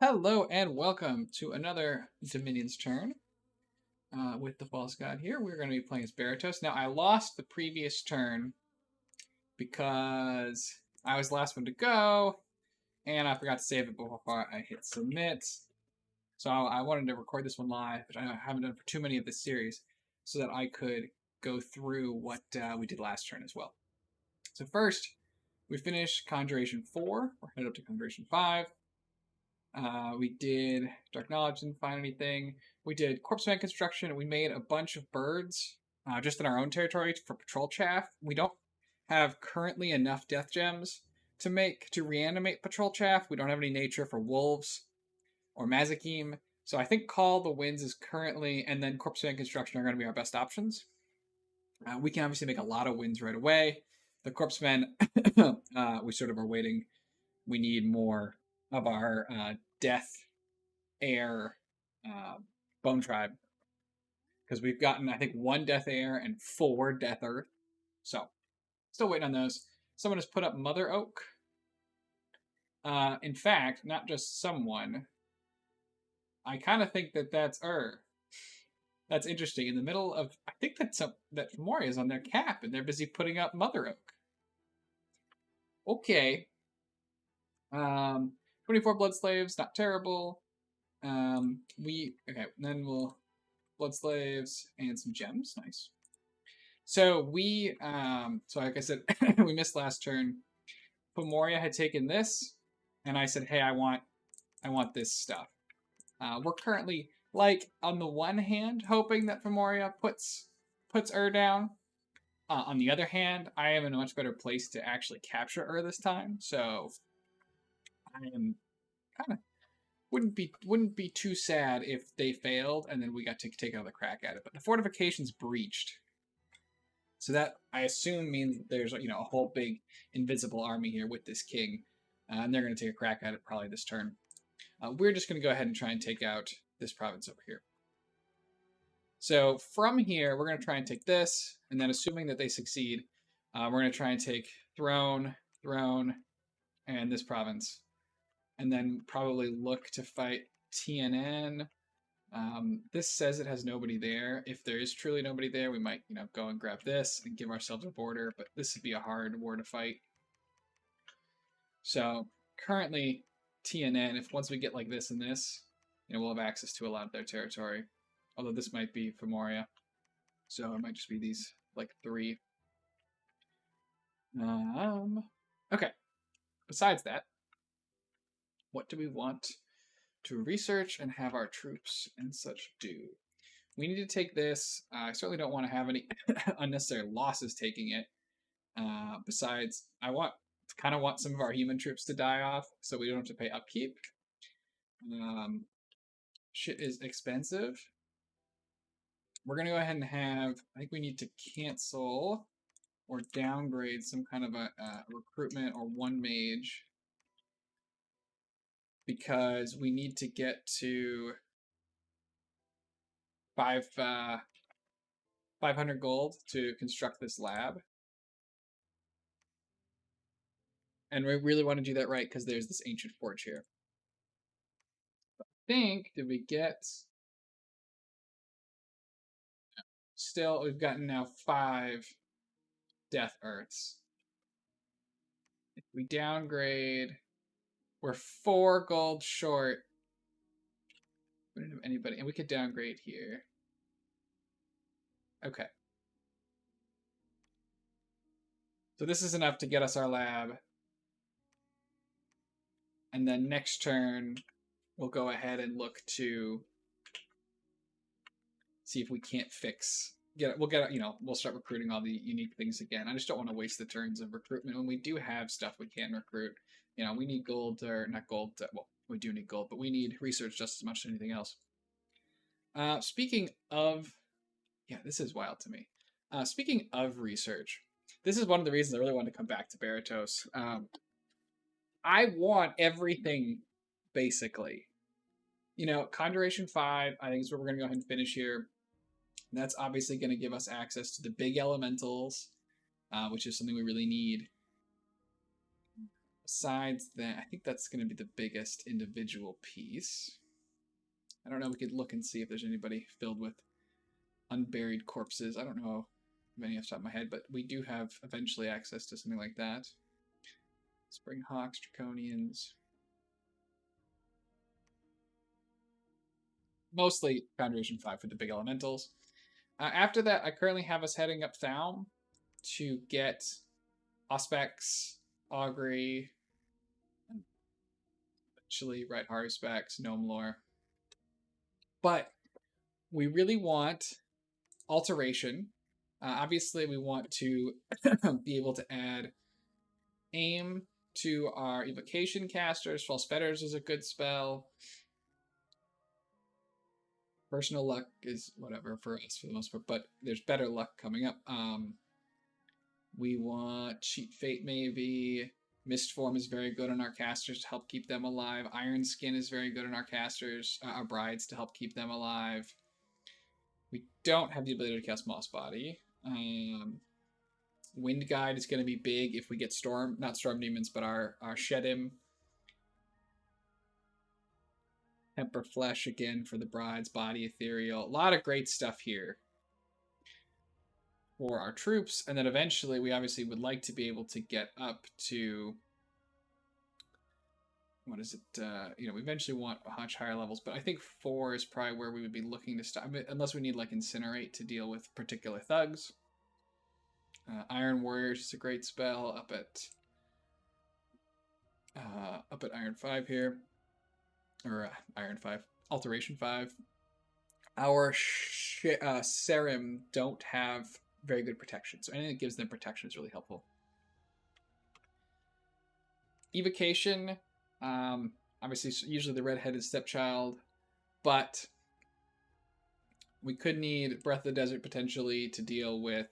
Hello and welcome to another Dominion's turn with the False God here. We're going to be playing as Berytos. Now, I lost the previous turn because I was the last one to go, and I forgot to save it before I hit submit. So I wanted to record this one live, which I haven't done for too many of this series, so that I could go through what we did last turn as well. So first, we finished Conjuration 4. We're headed up to Conjuration 5. We did Dark Knowledge, didn't find anything. We did Corpseman Construction, and we made a bunch of birds just in our own territory for patrol chaff. We don't have currently enough death gems to reanimate patrol chaff. We don't have any nature for wolves or Mazakim. So I think Call the Winds is currently, and then Corpseman Construction are going to be our best options. We can obviously make a lot of wins right away. The Corpsemen, we sort of are waiting. We need more of our death air bone tribe because we've gotten I think one death air and 4 death earth, so still waiting on those. Someone has put up mother oak. In fact, not just someone, I kind of think that's that's interesting. In the middle of, I think that Moria is on their cap and they're busy putting up mother oak. Okay. 24 blood slaves, not terrible. Then we'll blood slaves and some gems, nice. So so like I said, we missed last turn. Pomoria had taken this, and I said, hey, I want this stuff. We're currently, like, on the one hand, hoping that Pomoria puts down. On the other hand, I am in a much better place to actually capture this time, so I am kind of wouldn't be too sad if they failed and then we got to take another crack at it. But the fortification's breached, so that I assume means there's a whole big invisible army here with this king, and they're going to take a crack at it probably this turn. We're just going to go ahead and try and take out this province over here. So from here, we're going to try and take this, and then assuming that they succeed, we're going to try and take throne, and this province, and then probably look to fight TNN. This says it has nobody there. If there is truly nobody there, we might, go and grab this and give ourselves a border, but this would be a hard war to fight. So currently TNN, if once we get like this and this, we'll have access to a lot of their territory. Although this might be Pomoria. So it might just be these, like, 3. Okay. Besides that, what do we want to research and have our troops and such do? We need to take this. I certainly don't want to have any unnecessary losses taking it. Besides, I kind of want some of our human troops to die off so we don't have to pay upkeep. Shit is expensive. We're going to go ahead and have, I think we need to cancel or downgrade some kind of a recruitment or 1 mage, because we need to get to 500 gold to construct this lab. And we really want to do that right because there's this ancient forge here. I think, did we get... Still, we've gotten now 5 death earths. If we downgrade, we're 4 gold short. We don't have anybody, and we could downgrade here. Okay. So this is enough to get us our lab. And then next turn, we'll go ahead and look to see if we can't we'll start recruiting all the unique things again. I just don't want to waste the turns of recruitment when we do have stuff we can recruit. We need gold, or not gold, well, we do need gold, but we need research just as much as anything else. Speaking of, this is wild to me. Speaking of research, this is one of the reasons I really wanted to come back to Berytos. I want everything, basically. Conjuration 5, I think is where we're going to go ahead and finish here. That's obviously going to give us access to the big elementals, which is something we really need. Besides that, I think that's going to be the biggest individual piece. I don't know. We could look and see if there's anybody filled with unburied corpses. I don't know many off the top of my head, but we do have eventually access to something like that. Springhawks, Draconians. Mostly Foundation 5 for the big elementals. After that, I currently have us heading up Thaum to get Auspex, Augury, and eventually Right Haruspex, Gnome Lore. But we really want Alteration. Obviously, we want to be able to add Aim to our Evocation casters. False Fetters is a good spell. Personal luck is whatever for us for the most part, but there's better luck coming up. We want Cheat Fate maybe. Mist Form is very good on our casters to help keep them alive. Iron Skin is very good on our casters, our brides to help keep them alive. We don't have the ability to cast Moss Body. Wind Guide is going to be big if we get not Storm Demons, but our Shedim. Temper Flesh again for the brides, Body Ethereal. A lot of great stuff here for our troops. And then eventually we obviously would like to be able to get up to, what is it? We eventually want much higher levels, but I think 4 is probably where we would be looking to start, unless we need like Incinerate to deal with particular thugs. Iron Warriors is a great spell up at Iron 5 here. Or Iron 5. Alteration 5. Our Serim don't have very good protection, so anything that gives them protection is really helpful. Evocation, obviously usually the red-headed stepchild, but we could need Breath of the Desert potentially to deal with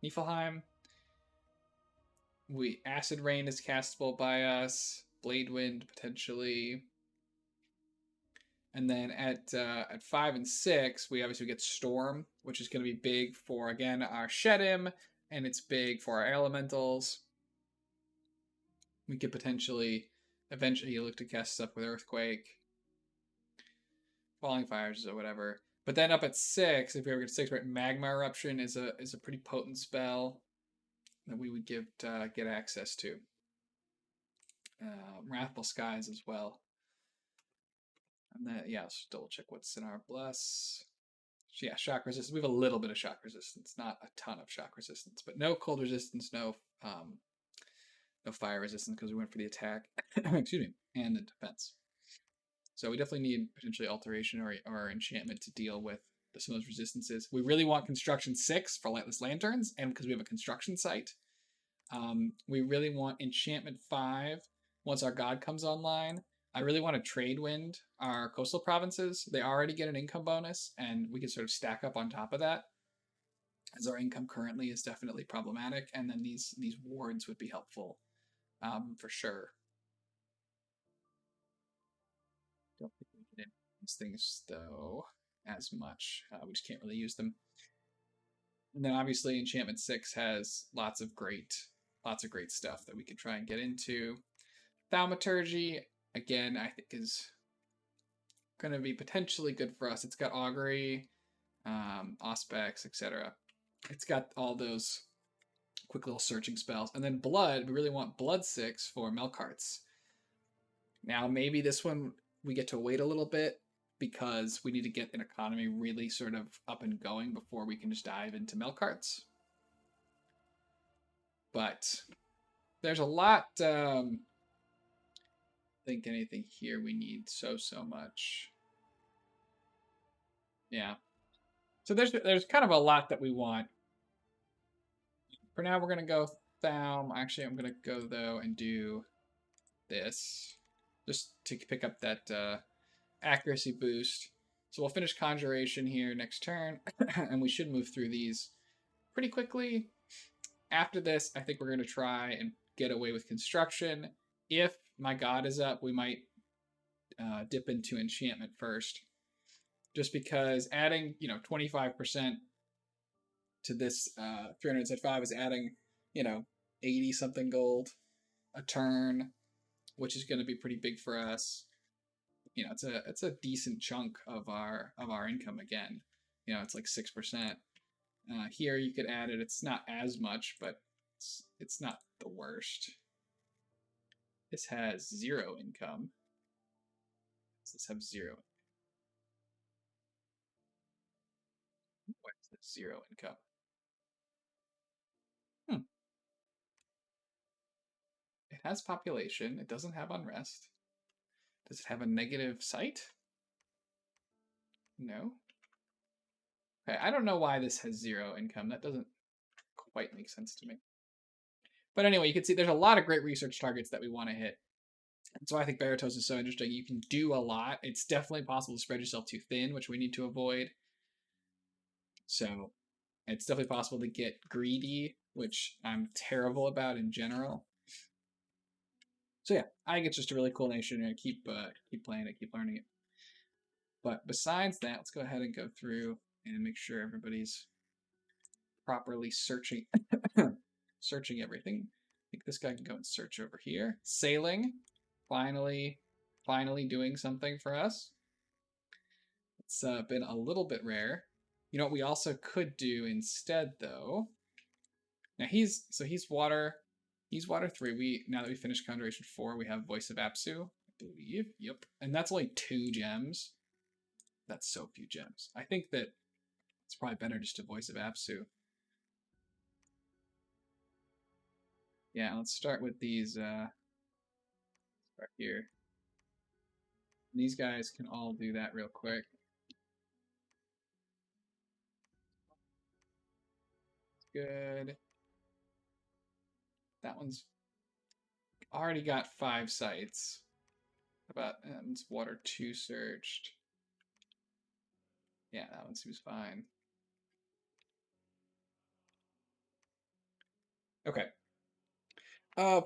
Niflheim. Acid Rain is castable by us. Blade Wind potentially. And then at 5 and 6, we obviously get Storm, which is going to be big for, again, our Shedim, and it's big for our Elementals. We could potentially, eventually, look to cast stuff with Earthquake, Falling Fires, or whatever. But then up at 6, if we ever get 6, right, Magma Eruption is a pretty potent spell that we would get access to. Wrathful Skies as well. And then, yeah, let's double check what's in our Bless. Yeah, shock resistance. We have a little bit of shock resistance, not a ton of shock resistance, but no cold resistance, no fire resistance because we went for the attack, excuse me, and the defense. So we definitely need potentially Alteration or Enchantment to deal with some of those resistances. We really want Construction 6 for Lightless Lanterns, and because we have a construction site. We really want Enchantment 5 once our God comes online. I really want to trade wind our coastal provinces. They already get an income bonus, and we can sort of stack up on top of that, as our income currently is definitely problematic. And then these wards would be helpful, for sure. Don't think we can use things though as much. We just can't really use them. And then obviously Enchantment 6 has lots of great stuff that we could try and get into. Thaumaturgy, again, I think is going to be potentially good for us. It's got Augury, Auspex, etc. It's got all those quick little searching spells. And then Blood, we really want Blood 6 for Melkarts. Now, maybe this one we get to wait a little bit because we need to get an economy really sort of up and going before we can just dive into Melkarts. But there's a lot... think anything here we need so much. Yeah. So there's kind of a lot that we want. For now, we're going to go Thaum. Actually, I'm going to go, though, and do this. Just to pick up that accuracy boost. So we'll finish Conjuration here next turn. And we should move through these pretty quickly. After this, I think we're going to try and get away with Construction. If my God is up, we might dip into Enchantment first. Just because adding, 25% to this 375 is adding, 80 something gold a turn. which is going to be pretty big for us. You know, it's a decent chunk of our income again. You know, it's like 6%. Here you could add it. It's not as much, but it's not the worst. This has 0 income. Does this have 0? What is this 0 income? It has population. It doesn't have unrest. Does it have a negative site? No. Okay, I don't know why this has 0 income. That doesn't quite make sense to me. But anyway, you can see there's a lot of great research targets that we want to hit. And so I think Berytos is so interesting. You can do a lot. It's definitely possible to spread yourself too thin, which we need to avoid. So it's definitely possible to get greedy, which I'm terrible about in general. So yeah, I think it's just a really cool nation, and keep playing it, keep learning it. But besides that, let's go ahead and go through and make sure everybody's properly searching searching everything. I think this guy can go and search over here. Sailing, finally doing something for us. It's been a little bit rare. You know what we also could do instead, though. Now he's water. He's water 3. Now that we finished Conjuration 4, we have Voice of Apsu, I believe. Yep, and that's only 2 gems. That's so few gems. I think that it's probably better just to Voice of Apsu. Yeah, let's start with these. Start here. And these guys can all do that real quick. Good. That one's already got 5 sites. About it's water 2 searched. Yeah, that one seems fine. Okay.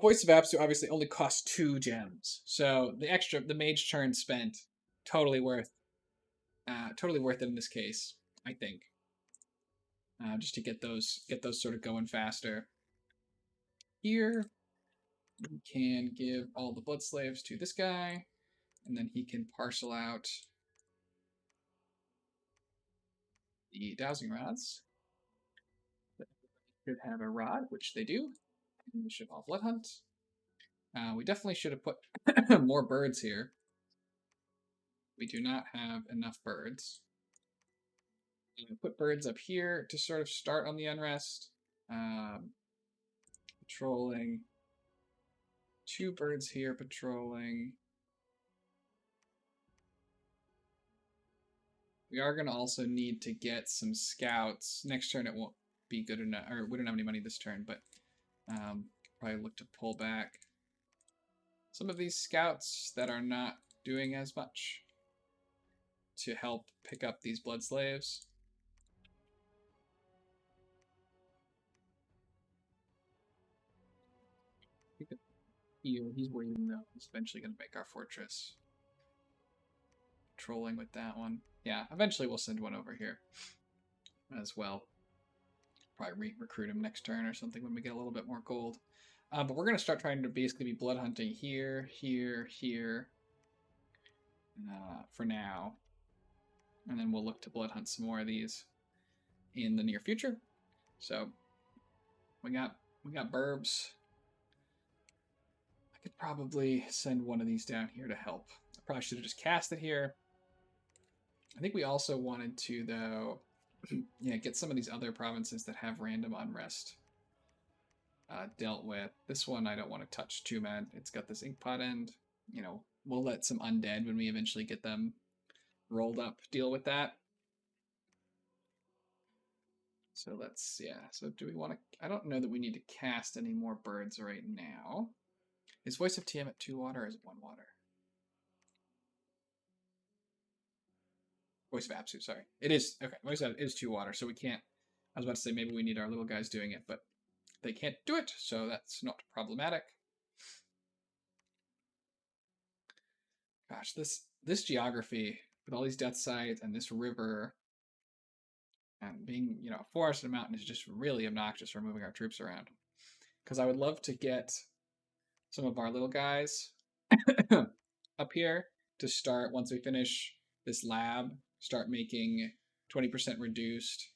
Voice of Apsu obviously only costs 2 gems, so the mage turn spent, totally worth it in this case, I think. Just to get those sort of going faster. Here, we can give all the blood slaves to this guy, and then he can parcel out the dowsing rods. Should have a rod, which they do. And we should all blood hunt. We definitely should have put more birds here. We do not have enough birds. Put birds up here to sort of start on the unrest. Patrolling. 2 birds here patrolling. We are going to also need to get some scouts. Next turn it won't be good enough, or we don't have any money this turn, but probably look to pull back some of these scouts that are not doing as much to help pick up these blood slaves. He's waiting though. He's eventually going to make our fortress. Trolling with that one. Yeah, eventually we'll send one over here as well. Probably recruit him next turn or something when we get a little bit more gold. But we're going to start trying to basically be blood hunting here, here, here for now. And then we'll look to blood hunt some more of these in the near future. So we got burbs. I could probably send one of these down here to help. I probably should have just cast it here. I think we also wanted to, though, yeah, get some of these other provinces that have random unrest dealt with. This one I don't want to touch too bad. It's got this ink pot end. You know, we'll let some undead when we eventually get them rolled up deal with that. So let's, yeah. So do we want to, I don't know that we need to cast any more birds right now. Is Voice of TM at 2 water or is it 1 water? Voice of Apsu, sorry. It is, okay, Voice of is 2 water, so we can't, I was about to say maybe we need our little guys doing it, but they can't do it, so that's not problematic. Gosh, this geography with all these death sites and this river and being, you know, a forest and a mountain is just really obnoxious for moving our troops around. Because I would love to get some of our little guys up here to start, once we finish this lab, start making 20% reduced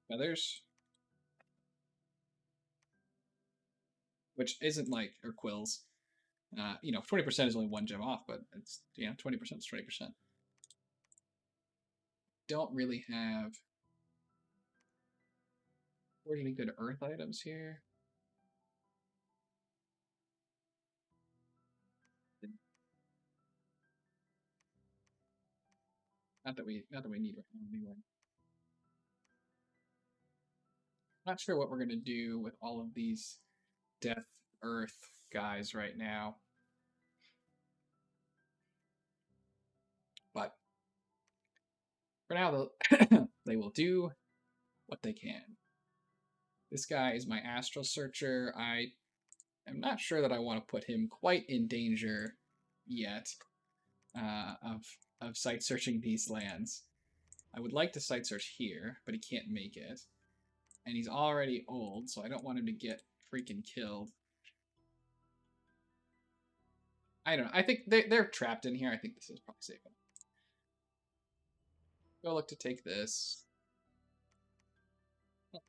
feathers, which isn't like, or quills. 20% is only one gem off, but it's 20% is 20%. Don't really have any good earth items here. Not that we need right now anyway. Not sure what we're gonna do with all of these death earth guys right now. But for now, they will do what they can. This guy is my astral searcher. I am not sure that I want to put him quite in danger yet of site searching these lands. I would like to site search here, but he can't make it. And he's already old, so I don't want him to get freaking killed. I don't know. I think they're trapped in here. I think this is probably safe enough. Go look to take this.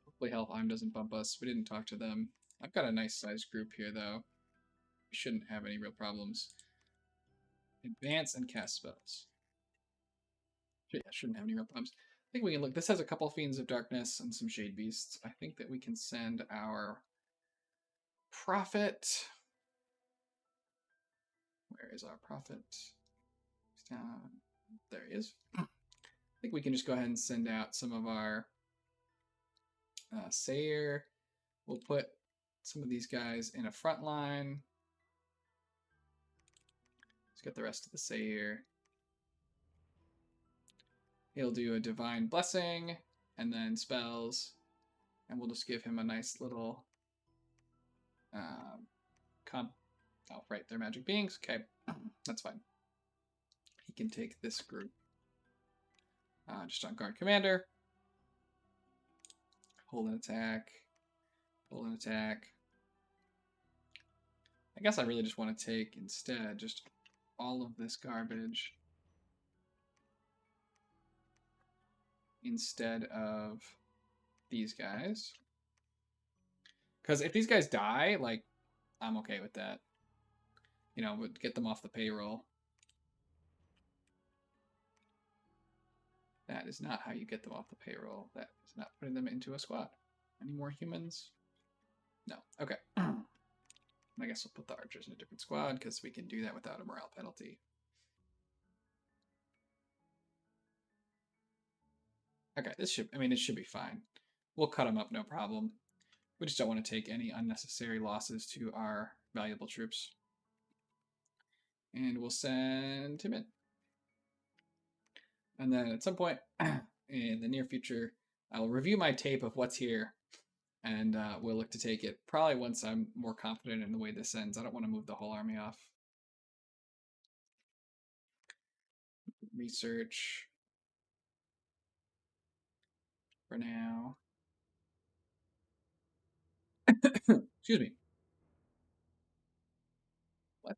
Hopefully Helheim doesn't bump us. We didn't talk to them. I've got a nice sized group here, though. We shouldn't have any real problems. Advance and cast spells. Yeah, shouldn't have any real problems. I think we can look. This has a couple Fiends of Darkness and some Shade Beasts. I think that we can send our Prophet. Where is our Prophet? There he is. I think we can just go ahead and send out some of our Sayer. We'll put some of these guys in a front line. Let's get the rest of the Sayer. He'll do a Divine Blessing and then spells. And we'll just give him a nice little oh, right, they're magic beings. Okay, that's fine. He can take this group. Just on guard commander. Hold an attack. Hold an attack. I guess I really just want to take instead just all of this garbage instead of these guys. Because if these guys die, like, I'm okay with that. Would get them off the payroll. That is not how you get them off the payroll. That is not putting them into a squad. Any more humans? No. Okay. I guess we'll put the archers in a different squad because we can do that without a morale penalty. Okay, it should be fine. We'll cut them up, no problem. We just don't want to take any unnecessary losses to our valuable troops. And we'll send him in. And then at some point in the near future, I'll review my tape of what's here, and we'll look to take it probably once I'm more confident in the way this ends. I don't want to move the whole army off. Research for now. Excuse me. What?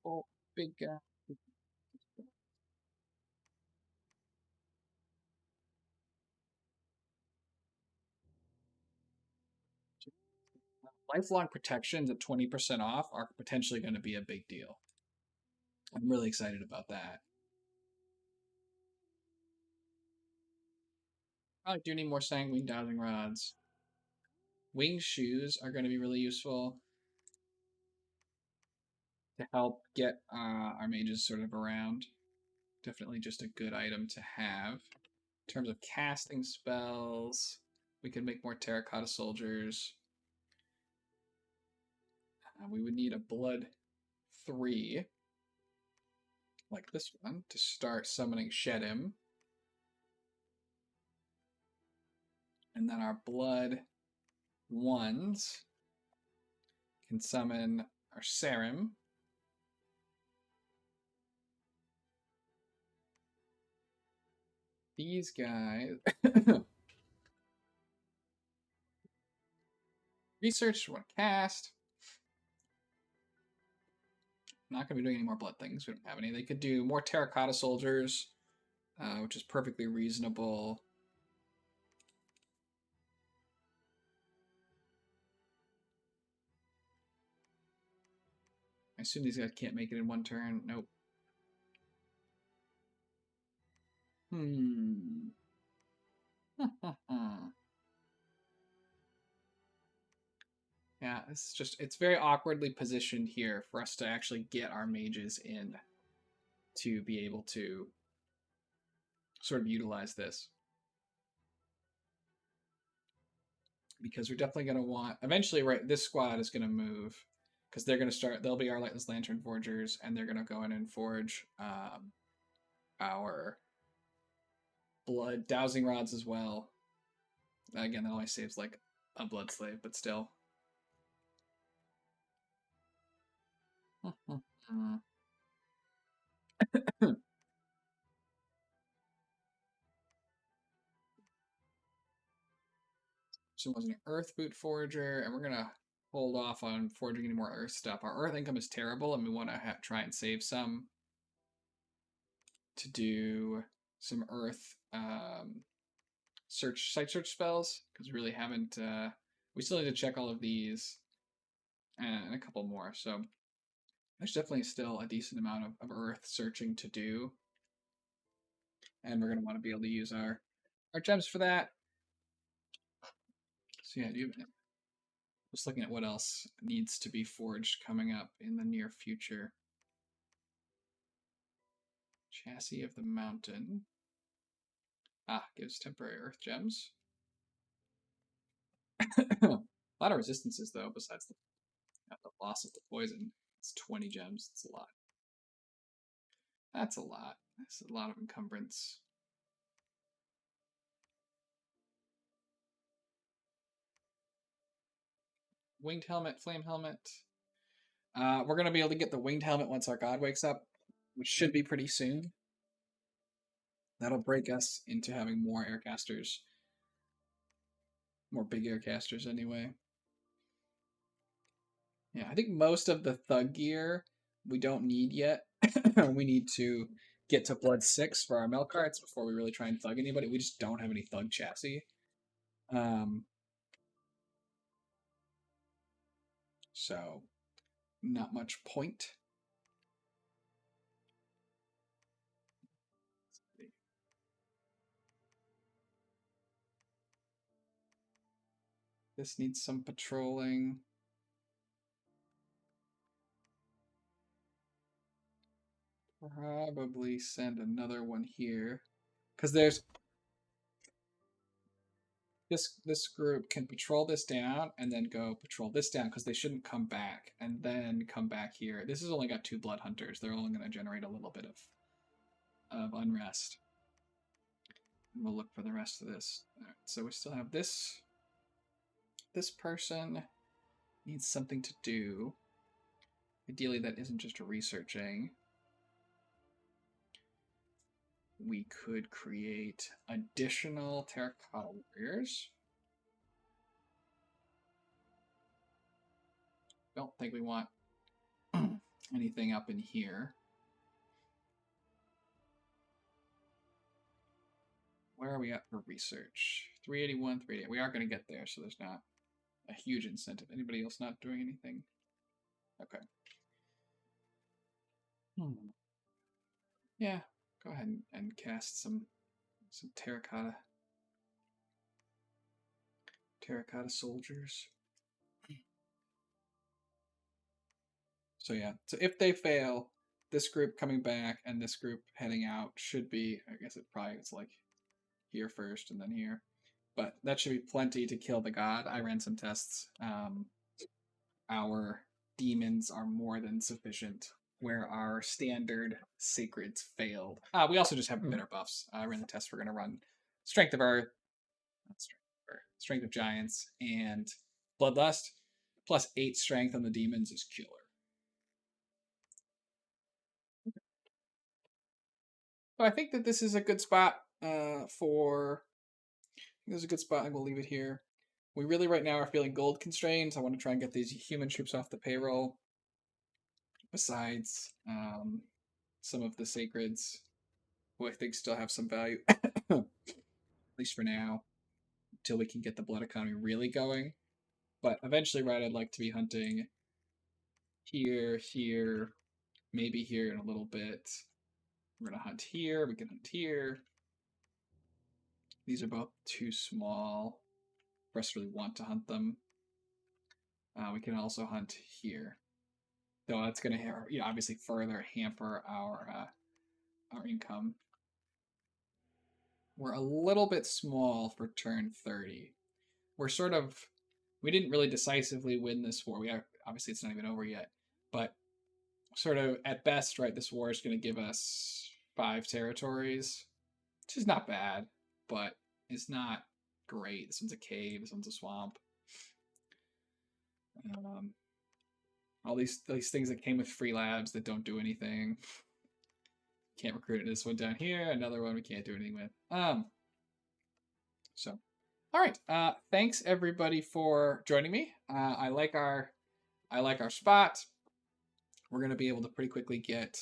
Oh, big guy. Lifelong protections at 20% off are potentially going to be a big deal. I'm really excited about that. Probably do need more sanguine dowsing rods. Winged shoes are going to be really useful to help get our mages sort of around. Definitely just a good item to have. In terms of casting spells, we could make more terracotta soldiers. We would need a blood 3, like this one, to start summoning Shedim. And then our blood 1s can summon our Sarim. These guys Research, want to cast. Not going to be doing any more blood things. We don't have any. They could do more terracotta soldiers, which is perfectly reasonable. I assume these guys can't make it in one turn. Nope. Yeah, it's just, it's very awkwardly positioned here for us to actually get our mages in to be able to sort of utilize this. Because we're definitely going to want, eventually, right, this squad is going to move because they're going to start, they'll be our Lightless Lantern Forgers, and they're going to go in and forge our blood dowsing rods as well. Again, that only saves like a blood slave, but still. So was an Earth Boot Forger, and we're gonna hold off on forging any more Earth stuff. Our Earth income is terrible, and we want to try and save some to do some Earth site search spells because we really haven't. We still need to check all of these and a couple more. So there's definitely still a decent amount of Earth searching to do, and we're gonna want to be able to use our gems for that. So yeah, just looking at what else needs to be forged coming up in the near future. Chassis of the Mountain. Gives temporary earth gems. A lot of resistances though, besides the loss of the poison. It's 20 gems. That's a lot. That's a lot. That's a lot of encumbrance. Winged helmet, flame helmet. We're going to be able to get the winged helmet once our god wakes up, which should be pretty soon. That'll break us into having more aircasters. More big aircasters anyway. Yeah, I think most of the thug gear we don't need yet. We need to get to blood 6 for our milk carts before we really try and thug anybody. We just don't have any thug chassis. So not much point. This needs some patrolling. Probably send another one here. Because there's this group can patrol this down and then go patrol this down because they shouldn't come back and then come back here. This has only got 2 blood hunters. They're only going to generate a little bit of unrest. And we'll look for the rest of this. All right, so we still have this. This person needs something to do. Ideally, that isn't just researching. We could create additional terracotta warriors. Don't think we want anything up in here. Where are we at for research? 381, 388. We are going to get there, so there's not a huge incentive. Anybody else not doing anything? Okay. Yeah, go ahead and cast some terracotta soldiers. So yeah, so if they fail, this group coming back and this group heading out should be, I guess it's like here first and then here. But that should be plenty to kill the god. I ran some tests. Our demons are more than sufficient where our standard sacreds failed. We also just have better buffs. I ran the test. We're going to run Strength of Earth, Strength of Giants, and Bloodlust. Plus 8 strength on the demons is killer. So I think that this is a good spot for. This is a good spot. I will leave it here. We really right now are feeling gold constrained. I want to try and get these human troops off the payroll. Besides some of the sacreds, who I think still have some value, at least for now, until we can get the blood economy really going. But eventually, right, I'd like to be hunting here, here, maybe here in a little bit. We're going to hunt here. We can hunt here. These are both too small for us to really want to hunt them. We can also hunt here. Though that's going to obviously further hamper our income. We're a little bit small for turn 30. We're sort of, we didn't really decisively win this war. Obviously it's not even over yet, but sort of at best, right, this war is going to give us 5 territories, which is not bad, but it's not great. This one's a cave, this one's a swamp. All these things that came with free labs that don't do anything. Can't recruit this one down here. Another one we can't do anything with. So, all right. Thanks everybody for joining me. I like our spot. We're gonna be able to pretty quickly get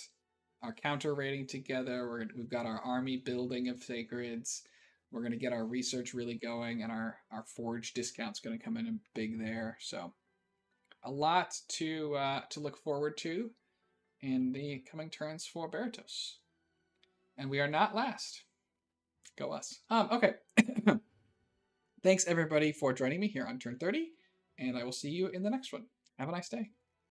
our counter rating together. We've got our army building of sacreds. We're gonna get our research really going, and our forge discount's gonna come in big there. So, a lot to look forward to in the coming turns for Berytos. And we are not last. Go us. Okay. Thanks everybody for joining me here on turn 30, and I will see you in the next one. Have a nice day.